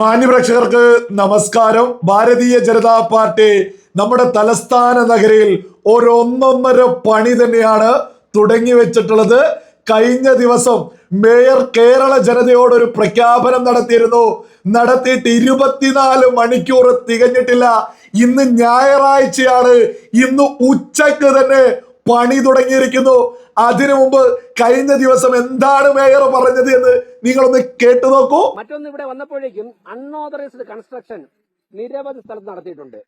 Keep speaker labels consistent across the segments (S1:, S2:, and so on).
S1: മാന്യപ്രേക്ഷകർക്ക് നമസ്കാരം. ഭാരതീയ ജനതാ പാർട്ടി നമ്മുടെ തലസ്ഥാന നഗരിയിൽ ഒന്നൊന്നര പണി തന്നെയാണ് തുടങ്ങി വെച്ചിട്ടുള്ളത്. കഴിഞ്ഞ ദിവസം മേയർ കേരള ജനതയോട് ഒരു പ്രഖ്യാപനം നടത്തിയിട്ട് 24 മണിക്കൂർ തികഞ്ഞിട്ടില്ല. ഇന്ന് ഞായറാഴ്ചയാണ്. ഇന്ന് ഉച്ചക്ക് തന്നെ പണി തുടങ്ങിയിരിക്കുന്നു. അതിനു മുമ്പ് കഴിഞ്ഞ ദിവസം എന്താണ് മേയർ പറഞ്ഞത് എന്ന് നിങ്ങളൊന്ന് കേട്ടു നോക്കൂ.
S2: മറ്റൊന്ന്, ഇവിടെ വന്നപ്പോഴേക്കും അൺഓതറൈസ്ഡ് കൺസ്ട്രക്ഷൻ നിരവധി സ്ഥലത്ത് നടത്തിയിട്ടുണ്ട്.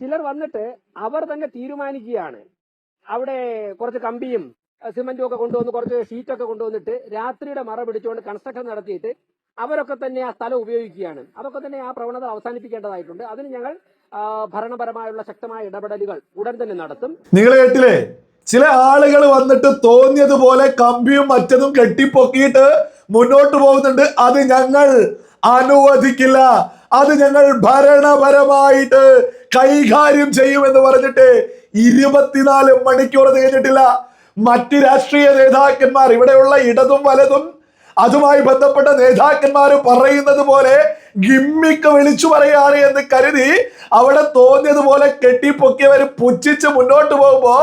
S2: ചിലർ വന്നിട്ട് അവർ തന്നെ തീരുമാനിക്കുകയാണ്. അവിടെ കുറച്ച് കമ്പിയും സിമന്റും ഒക്കെ കൊണ്ടുവന്ന് കുറച്ച് ഷീറ്റൊക്കെ കൊണ്ടുവന്നിട്ട് രാത്രിയുടെ മറ പിടിച്ചുകൊണ്ട് കൺസ്ട്രക്ഷൻ നടത്തിയിട്ട് അവരൊക്കെ തന്നെ ആ സ്ഥലം ഉപയോഗിക്കുകയാണ്. അതൊക്കെ തന്നെ ആ പ്രവണത അവസാനിപ്പിക്കേണ്ടതായിട്ടുണ്ട്. അതിന് ഞങ്ങൾ ഭരണപരമായുള്ള ശക്തമായ ഇടപെടലുകൾ ഉടൻ തന്നെ നടത്തും.
S1: നിങ്ങൾ കേട്ടില്ലേ? ചില ആളുകൾ വന്നിട്ട് തോന്നിയതുപോലെ കമ്പിയും മറ്റതും കെട്ടിപ്പൊക്കിയിട്ട് മുന്നോട്ട് പോകുന്നുണ്ട്. അത് ഞങ്ങൾ അനുവദിക്കില്ല. അത് ഞങ്ങൾ ഭരണപരമായിട്ട് കൈകാര്യം ചെയ്യുമെന്ന് പറഞ്ഞിട്ട് 24 മണിക്കൂർ തികഞ്ഞിട്ടില്ല. മറ്റ് രാഷ്ട്രീയ നേതാക്കന്മാർ, ഇവിടെയുള്ള ഇടതും വലതും അതുമായി ബന്ധപ്പെട്ട നേതാക്കന്മാർ പറയുന്നത് പോലെ ഗിമ്മിക്ക് വിളിച്ചു പറയാണ് എന്ന് കരുതി അവിടെ തോന്നിയതുപോലെ കെട്ടിപ്പൊക്കിയവർ പുച്ഛിച്ച് മുന്നോട്ട് പോകുമ്പോ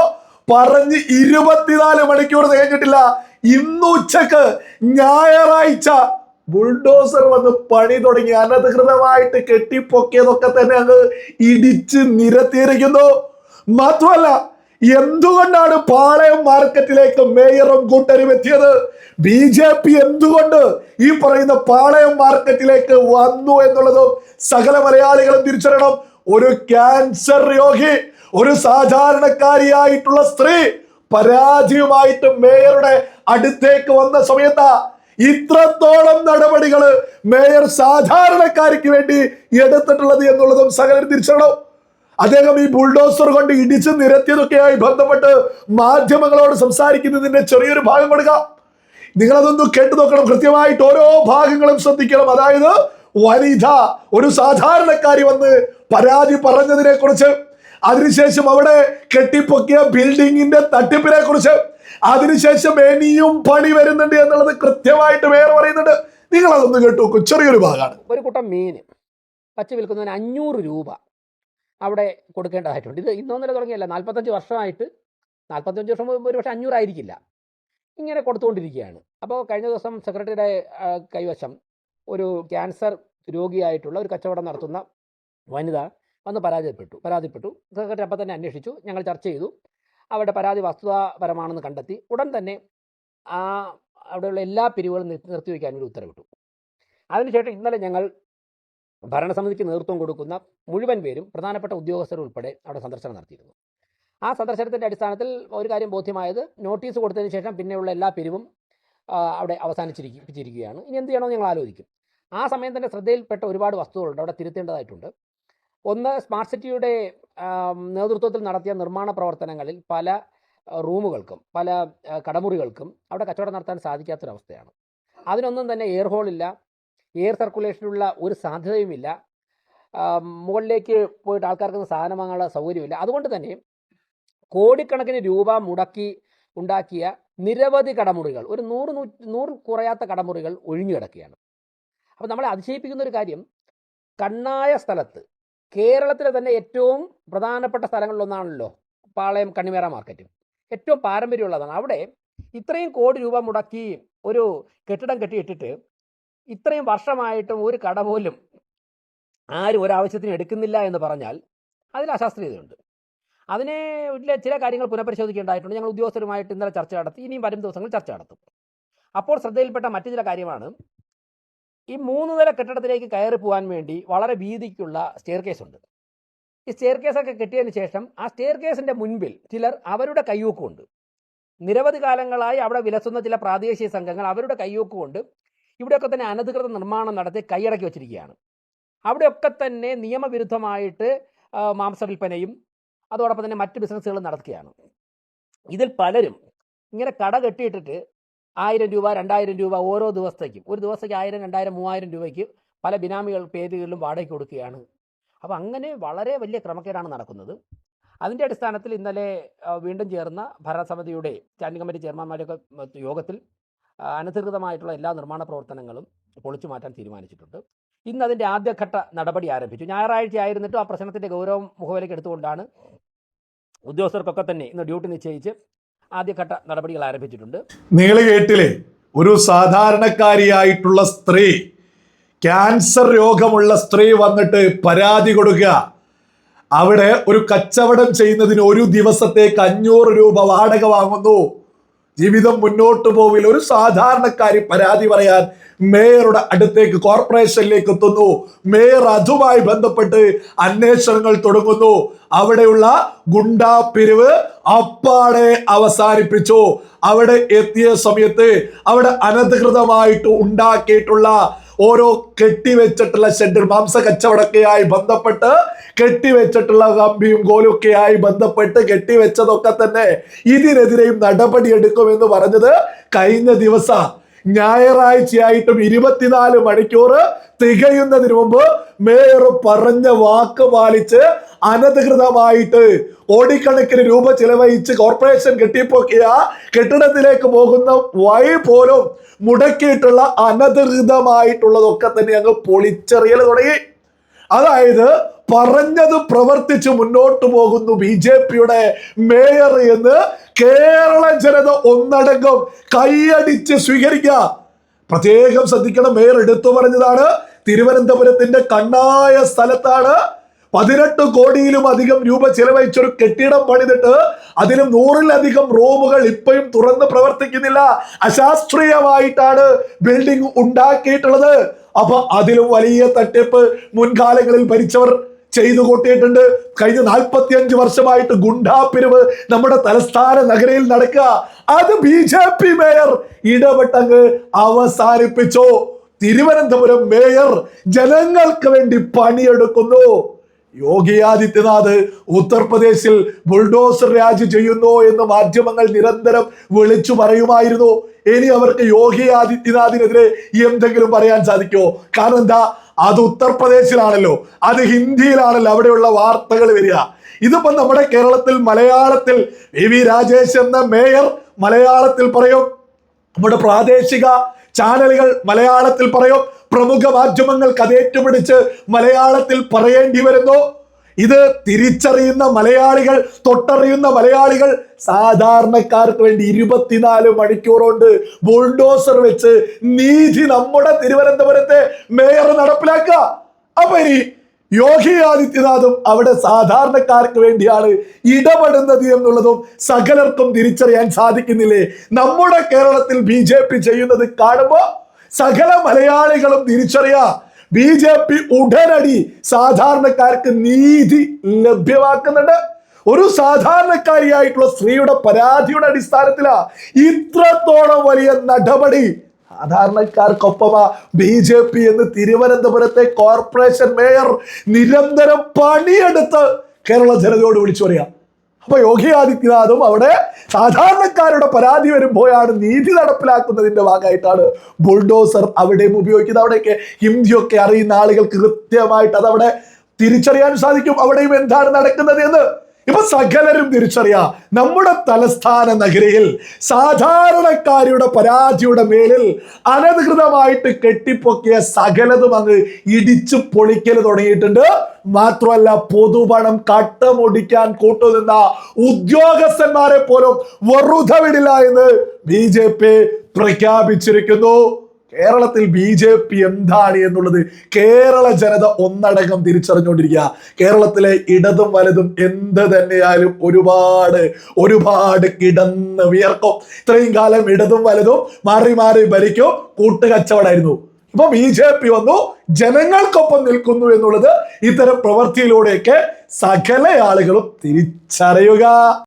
S1: പറഞ്ഞ് 24 മണിക്കൂർ തികഞ്ഞിട്ടില്ല. ഇന്ന് ഉച്ചക്ക് ഞായറാഴ്ച ബുൾഡോസർ വന്ന് പണി തുടങ്ങി. അനധികൃതമായിട്ട് കെട്ടിപ്പൊക്കിയതൊക്കെ തന്നെ അങ്ങ് ഇടിച്ച് നിരത്തിയിരിക്കുന്നു. മാത്രമല്ല, എന്തുകൊണ്ടാണ് പാളയം മാർക്കറ്റിലേക്ക് മേയറും കൂട്ടരും എത്തിയത്? BJP എന്തുകൊണ്ട് ഈ പറയുന്ന പാളയം മാർക്കറ്റിലേക്ക് വന്നു എന്നുള്ളതും സകല മലയാളികളും തിരിച്ചറിയണം. ഒരു ക്യാൻസർ രോഗി, ഒരു സാധാരണക്കാരിയായിട്ടുള്ള സ്ത്രീ പരാജയമായിട്ട് മേയറുടെ അടുത്തേക്ക് വന്ന സമയത്ത് ഇത്രത്തോളം നടപടികൾ മേയർ സാധാരണക്കാർക്ക് വേണ്ടി എടുത്തിട്ടുള്ളത് എന്നുള്ളതും സകലരും തിരിച്ചറിയണം. അദ്ദേഹം ഈ ബുൾഡോസർ കൊണ്ട് ഇടിച്ച് നിരത്തിയതൊക്കെയായി ബന്ധപ്പെട്ട് മാധ്യമങ്ങളോട് സംസാരിക്കുന്നതിന്റെ ചെറിയൊരു ഭാഗം കൊടുക്കാം. നിങ്ങളതൊന്ന് കേട്ടു നോക്കണം. കൃത്യമായിട്ട് ഓരോ ഭാഗങ്ങളും ശ്രദ്ധിക്കണം. അതായത് വനിത, ഒരു സാധാരണക്കാരി വന്ന് പരാതി പറഞ്ഞതിനെ കുറിച്ച്, അതിനുശേഷം അവിടെ കെട്ടിപ്പൊക്കിയ ബിൽഡിങ്ങിന്റെ തട്ടിപ്പിനെ കുറിച്ച്, അതിനുശേഷം ഇനിയും പണി വരുന്നുണ്ട് എന്നുള്ളത് കൃത്യമായിട്ട് മേയർ പറയുന്നുണ്ട്. നിങ്ങൾ അതൊന്ന് കേട്ടു നോക്കൂ. ചെറിയൊരു ഭാഗമാണ്.
S2: ഒരു കൂട്ടം മീൻ പച്ച വിൽക്കുന്നതിന് 500 രൂപ അവിടെ കൊടുക്കേണ്ടതായിട്ടുണ്ട്. ഇത് ഇന്നൊന്നര തുടങ്ങിയല്ല, 45 വർഷമായിട്ട്. 45 വർഷം ഒരു പക്ഷേ 500 ആയിരിക്കില്ല, ഇങ്ങനെ കൊടുത്തുകൊണ്ടിരിക്കുകയാണ്. അപ്പോൾ കഴിഞ്ഞ ദിവസം സെക്രട്ടറിയുടെ കൈവശം ഒരു ക്യാൻസർ രോഗിയായിട്ടുള്ള ഒരു കച്ചവടം നടത്തുന്ന വനിത വന്ന് പരാതിപ്പെട്ടു. സെക്രട്ടറി അപ്പം തന്നെ അന്വേഷിച്ചു. ഞങ്ങൾ ചർച്ച ചെയ്തു. അവരുടെ പരാതി വസ്തുതാപരമാണെന്ന് കണ്ടെത്തി. ഉടൻ തന്നെ അവിടെയുള്ള എല്ലാ പിരിവുകളും നിർത്തിവെക്കാൻ വേണ്ടി ഉത്തരവിട്ടു. അതിനുശേഷം ഇന്നലെ ഞങ്ങൾ ഭരണസമിതിക്ക് നേതൃത്വം കൊടുക്കുന്ന മുഴുവൻ പേരും, പ്രധാനപ്പെട്ട ഉദ്യോഗസ്ഥർ ഉൾപ്പെടെ അവിടെ സന്ദർശനം നടത്തിയിരുന്നു. ആ സന്ദർശനത്തിൻ്റെ അടിസ്ഥാനത്തിൽ ഒരു കാര്യം ബോധ്യമായത്, നോട്ടീസ് കൊടുത്തതിന് ശേഷം പിന്നെയുള്ള എല്ലാ പിരിവും അവിടെ അവസാനിച്ചിരിക്കുകയാണ്. ഇനി എന്ത് ചെയ്യണമെന്ന് ഞങ്ങൾ ആലോചിക്കും. ആ സമയം തന്നെ ശ്രദ്ധയിൽപ്പെട്ട ഒരുപാട് വസ്തുക്കളുണ്ട്, അവിടെ തിരുത്തേണ്ടതായിട്ടുണ്ട്. ഒന്ന്, സ്മാർട്ട് സിറ്റിയുടെ നേതൃത്വത്തിൽ നടത്തിയ നിർമ്മാണ പ്രവർത്തനങ്ങളിൽ പല റൂമുകൾക്കും പല കടമുറികൾക്കും അവിടെ കച്ചവടം നടത്താൻ സാധിക്കാത്തൊരവസ്ഥയാണ്. അതിനൊന്നും തന്നെ എയർ ഹോളില്ല, എയർ സർക്കുലേഷനുള്ള ഒരു സാധ്യതയുമില്ല, മുകളിലേക്ക് പോയിട്ട് ആൾക്കാർക്ക് സാധനം വാങ്ങാനുള്ള സൗകര്യമില്ല. അതുകൊണ്ട് തന്നെ കോടിക്കണക്കിന് രൂപ മുടക്കി ഉണ്ടാക്കിയ നിരവധി കടമുറികൾ, ഒരു 100 കുറയാത്ത കടമുറികൾ ഒഴിഞ്ഞു കിടക്കുകയാണ്. അപ്പോൾ നമ്മളെ അതിശയിപ്പിക്കുന്ന ഒരു കാര്യം, കണ്ണായ സ്ഥലത്ത്, കേരളത്തിലെ തന്നെ ഏറ്റവും പ്രധാനപ്പെട്ട സ്ഥലങ്ങളിലൊന്നാണല്ലോ പാളയം കണ്ണിമേറ മാർക്കറ്റ്, ഏറ്റവും പാരമ്പര്യമുള്ളതാണ്. അവിടെ ഇത്രയും കോടി രൂപ മുടക്കി ഒരു കെട്ടിടം കെട്ടിയിട്ടിട്ട് ഇത്രയും വർഷമായിട്ടും ഒരു കട പോലും ആരും ഒരാവശ്യത്തിന് എടുക്കുന്നില്ല എന്ന് പറഞ്ഞാൽ അതിൽ അശാസ്ത്രീയതയുണ്ട്. അതിനെ ചില കാര്യങ്ങൾ പുനഃപരിശോധിക്കേണ്ടതായിട്ടുണ്ട്. ഞങ്ങൾ ഉദ്യോഗസ്ഥരുമായിട്ട് ഇന്നലെ ചർച്ച നടത്തി. ഇനിയും വരും ദിവസങ്ങളിൽ ചർച്ച നടത്തും. അപ്പോൾ ശ്രദ്ധയിൽപ്പെട്ട മറ്റു ചില കാര്യമാണ്, ഈ 3 നില കെട്ടിടത്തിലേക്ക് കയറി പോകാൻ വേണ്ടി വളരെ വീതിക്കുള്ള സ്റ്റെയർ കേസ് ഉണ്ട്. ഈ സ്റ്റെയർ കേസൊക്കെ കെട്ടിയതിന് ശേഷം ആ സ്റ്റെയർ കേസിൻ്റെ മുൻപിൽ ചിലർ അവരുടെ കയ്യൂക്കുണ്ട്. നിരവധി കാലങ്ങളായി അവിടെ വിലസുന്ന ചില പ്രാദേശിക സംഘങ്ങൾ അവരുടെ കയ്യൂക്കുകൊണ്ട് ഇവിടെയൊക്കെ തന്നെ അനധികൃത നിർമ്മാണം നടത്തി കൈയടക്കി വച്ചിരിക്കുകയാണ്. അവിടെയൊക്കെ തന്നെ നിയമവിരുദ്ധമായിട്ട് മാംസ വിൽപ്പനയും അതോടൊപ്പം തന്നെ മറ്റ് ബിസിനസ്സുകളും നടത്തുകയാണ്. ഇതിൽ പലരും ഇങ്ങനെ കട കെട്ടിയിട്ടിട്ട് 1000 രൂപ 2000 രൂപ ഓരോ ദിവസത്തേക്കും, ഒരു ദിവസത്തേക്ക് 1000, 2000, 3000 രൂപയ്ക്ക് പല ബിനാമികൾ പേരുകളിലും വാടകയ്ക്ക് കൊടുക്കുകയാണ്. അപ്പോൾ അങ്ങനെ വളരെ വലിയ ക്രമക്കേടാണ് നടക്കുന്നത്. അതിൻ്റെ അടിസ്ഥാനത്തിൽ ഇന്നലെ വീണ്ടും ചേർന്ന ഭരണസമിതിയുടെ സ്റ്റാൻഡിംഗ് കമ്മിറ്റി ചെയർമാന്മാരുടെ യോഗത്തിൽ അനധികൃതമായിട്ടുള്ള എല്ലാ നിർമ്മാണ പ്രവർത്തനങ്ങളും പൊളിച്ചു മാറ്റാൻ തീരുമാനിച്ചിട്ടുണ്ട്. ഇന്ന് അതിൻ്റെ ആദ്യഘട്ട നടപടി ആരംഭിച്ചു. ഞായറാഴ്ച ആയിരുന്നിട്ടും ആ പ്രശ്നത്തിൻ്റെ ഗൗരവം മുഖവിലേക്ക് എടുത്തുകൊണ്ടാണ് ഉദ്യോഗസ്ഥർക്കൊക്കെ തന്നെ ഇന്ന് ഡ്യൂട്ടി നിശ്ചയിച്ച് ആദ്യഘട്ട നടപടികൾ ആരംഭിച്ചിട്ടുണ്ട്.
S1: നിങ്ങൾ കേട്ടില്ലേ, ഒരു സാധാരണക്കാരിയായിട്ടുള്ള സ്ത്രീ, ക്യാൻസർ രോഗമുള്ള സ്ത്രീ വന്നിട്ട് പരാതി കൊടുക്കുക. അവിടെ ഒരു കച്ചവടം ചെയ്യുന്നതിന് ഒരു ദിവസത്തേക്ക് 500 രൂപ വാടക വാങ്ങുന്നു. ജീവിതം മുന്നോട്ട് പോവില്ല. ഒരു സാധാരണക്കാരി പരാതി പറയാൻ മേയറുടെ അടുത്തേക്ക്, കോർപ്പറേഷനിലേക്ക് എത്തുന്നു. മേയർ അതുമായി ബന്ധപ്പെട്ട് അന്വേഷണങ്ങൾ തുടങ്ങുന്നു. അവിടെയുള്ള ഗുണ്ടാ പിരിവ് അപ്പാടെ അവസാനിപ്പിച്ചു. അവിടെ എത്തിയ സമയത്ത് അവിടെ അനധികൃതമായിട്ട് ഉണ്ടാക്കിയിട്ടുള്ള ഓരോ കെട്ടിവെച്ചിട്ടുള്ള ഷെഡ്, മാംസ കച്ചവടക്കെയായി ബന്ധപ്പെട്ട് കെട്ടിവെച്ചിട്ടുള്ള കമ്പിയും കോലൊക്കെയായി ബന്ധപ്പെട്ട് കെട്ടിവെച്ചതൊക്കെ തന്നെ ഇതിനെതിരെയും നടപടിയെടുക്കുമെന്ന് പറഞ്ഞത് കഴിഞ്ഞ ദിവസം ഞായറാഴ്ചയായിട്ടും 24 മണിക്കൂർ തികയുന്നതിന് മുമ്പ് മേയർ പറഞ്ഞ വാക്ക് പാലിച്ച് അനധികൃതമായിട്ട് കോടിക്കണക്കിന് രൂപ ചിലവഴിച്ച് കോർപ്പറേഷൻ കെട്ടിപ്പൊക്കിയ കെട്ടിടത്തിലേക്ക് പോകുന്ന വഴി പോലും മുടക്കിയിട്ടുള്ള അനധികൃതമായിട്ടുള്ളതൊക്കെ തന്നെ അങ്ങ് പൊളിച്ചെറിയൽ തുടങ്ങി. അതായത് പറഞ്ഞത് പ്രവർത്തിച്ച് മുന്നോട്ട് പോകുന്നു BJPയുടെ മേയർ എന്ന് കേരള ജനത ഒന്നടങ്കം കൈയടിച്ച് സ്വീകരിക്കുക. പ്രത്യേകം ശ്രദ്ധിക്കണം, മേയർ എടുത്തു പറഞ്ഞതാണ് തിരുവനന്തപുരത്തിന്റെ കണ്ണായ സ്ഥലത്താണ് 18 കോടിയിലും അധികം രൂപ ചെലവഴിച്ചൊരു കെട്ടിടം പണിതിട്ട് അതിലും 100-ലധികം റൂമുകൾ ഇപ്പോഴും തുറന്ന് പ്രവർത്തിക്കുന്നില്ല. അശാസ്ത്രീയമായിട്ടാണ് ബിൽഡിംഗ് ഉണ്ടാക്കിയിട്ടുള്ളത്. അപ്പൊ അതിലും വലിയ തട്ടിപ്പ് മുൻകാലങ്ങളിൽ ഭരിച്ചവർ ചെയ്തു കൂട്ടിയിട്ടുണ്ട്. കഴിഞ്ഞ 45 വർഷമായിട്ട് ഗുണ്ടാപ്പിരിവ് നമ്മുടെ തലസ്ഥാന നഗരയിൽ നടക്കുക. അത് BJP മേയർ ഇടപെട്ടങ്ങ് അവസാനിപ്പിച്ചു. തിരുവനന്തപുരം മേയർ ജനങ്ങൾക്ക് വേണ്ടി പണിയെടുക്കുന്നു. യോഗി ആദിത്യനാഥ് ഉത്തർപ്രദേശിൽ ബുൾഡോസർ രാജ് ചെയ്യുന്നു എന്ന് മാധ്യമങ്ങൾ നിരന്തരം വിളിച്ചു പറയുമായിരുന്നു. ഇനി അവർക്ക് യോഗി ആദിത്യനാഥിനെതിരെ എന്തെങ്കിലും പറയാൻ സാധിക്കുമോ? കാരണം എന്താ, അത് ഉത്തർപ്രദേശിലാണല്ലോ, അത് ഹിന്ദിയിലാണല്ലോ അവിടെയുള്ള വാർത്തകൾ വരിക. ഇതിപ്പോ നമ്മുടെ കേരളത്തിൽ മലയാളത്തിൽ VV രാജേഷ് എന്ന മേയർ മലയാളത്തിൽ പറയും, നമ്മുടെ പ്രാദേശിക ചാനലുകൾ മലയാളത്തിൽ പറയും, പ്രമുഖ മാധ്യമങ്ങൾക്ക് അത് ഏറ്റുപിടിച്ച് മലയാളത്തിൽ പറയേണ്ടി വരുന്നു. ഇത് തിരിച്ചറിയുന്ന മലയാളികൾ, തൊട്ടറിയുന്ന മലയാളികൾ സാധാരണക്കാർക്ക് വേണ്ടി 24 മണിക്കൂർ കൊണ്ട് ബുൾഡോസർ വെച്ച് നീതി നമ്മുടെ തിരുവനന്തപുരത്തെ മേയർ നടപ്പിലാക്കുക. അപ്പൊ ഇനി യോഗി ആദിത്യനാഥും അവിടെ സാധാരണക്കാർക്ക് വേണ്ടിയാണ് ഇടപെടുന്നത് എന്നുള്ളതും സകലർക്കും തിരിച്ചറിയാൻ സാധിക്കുന്നില്ലേ? നമ്മുടെ കേരളത്തിൽ BJP ചെയ്യുന്നത് കാണുമ്പോ സകല മലയാളികളും തിരിച്ചറിയാ, BJP ഉടനടി സാധാരണക്കാർക്ക് നീതി ലഭ്യമാക്കുന്നുണ്ട്. ഒരു സാധാരണക്കാരിയായിട്ടുള്ള സ്ത്രീയുടെ പരാതിയുടെ അടിസ്ഥാനത്തിലാ ഇത്രത്തോളം വലിയ നടപടി. സാധാരണക്കാർക്കൊപ്പമാ BJP എന്ന് തിരുവനന്തപുരത്തെ കോർപ്പറേഷൻ മേയർ നിരന്തരം പണിയെടുത്ത് കേരള ജനതയോട് വിളിച്ചു പറയാം. അപ്പൊ യോഗി ആദിത്യനാഥും അവിടെ സാധാരണക്കാരുടെ പരാതി വരുമ്പോഴാണ് നീതി നടപ്പിലാക്കുന്നതിന്റെ ഭാഗമായിട്ടാണ് ബുൾഡോസർ അവിടെയും ഉപയോഗിക്കുന്നത്. അവിടെയൊക്കെ ഹിന്ദിയൊക്കെ അറിയുന്ന ആളുകൾക്ക് കൃത്യമായിട്ട് അതവിടെ തിരിച്ചറിയാൻ സാധിക്കും അവിടെയും എന്താണ് നടക്കുന്നത് എന്ന്. ഇപ്പൊ സകലരും തിരിച്ചറിയാം, നമ്മുടെ തലസ്ഥാന നഗരിയിൽ സാധാരണക്കാരുടെ പരാതിയുടെ മേലിൽ അനധികൃതമായിട്ട് കെട്ടിപ്പൊക്കിയ സകലതും അങ്ങ് ഇടിച്ചു പൊളിക്കൽ തുടങ്ങിയിട്ടുണ്ട്. മാത്രമല്ല, പൊതുപണം കട്ടമൊടിക്കാൻ കൂട്ടുനിന്ന ഉദ്യോഗസ്ഥന്മാരെ പോലും വെറുതെ വിടില്ല എന്ന് BJP പ്രഖ്യാപിച്ചിരിക്കുന്നു. കേരളത്തിൽ BJP എന്താണ് എന്നുള്ളത് കേരള ജനത ഒന്നടങ്കം തിരിച്ചറിഞ്ഞുകൊണ്ടിരിക്കുക. കേരളത്തിലെ ഇടതും വലതും എന്ത് തന്നെയായാലും ഒരുപാട് കിടന്ന് വിയർക്കും. ഇത്രയും കാലം ഇടതും വലതും മാറി മാറി ഭരിക്കും, കൂട്ടുകച്ചവടായിരുന്നു. ഇപ്പൊ BJP വന്നു, ജനങ്ങൾക്കൊപ്പം നിൽക്കുന്നു എന്നുള്ളത് ഇത്തരം പ്രവൃത്തിയിലൂടെയൊക്കെ സകല ആളുകളും തിരിച്ചറിയുക.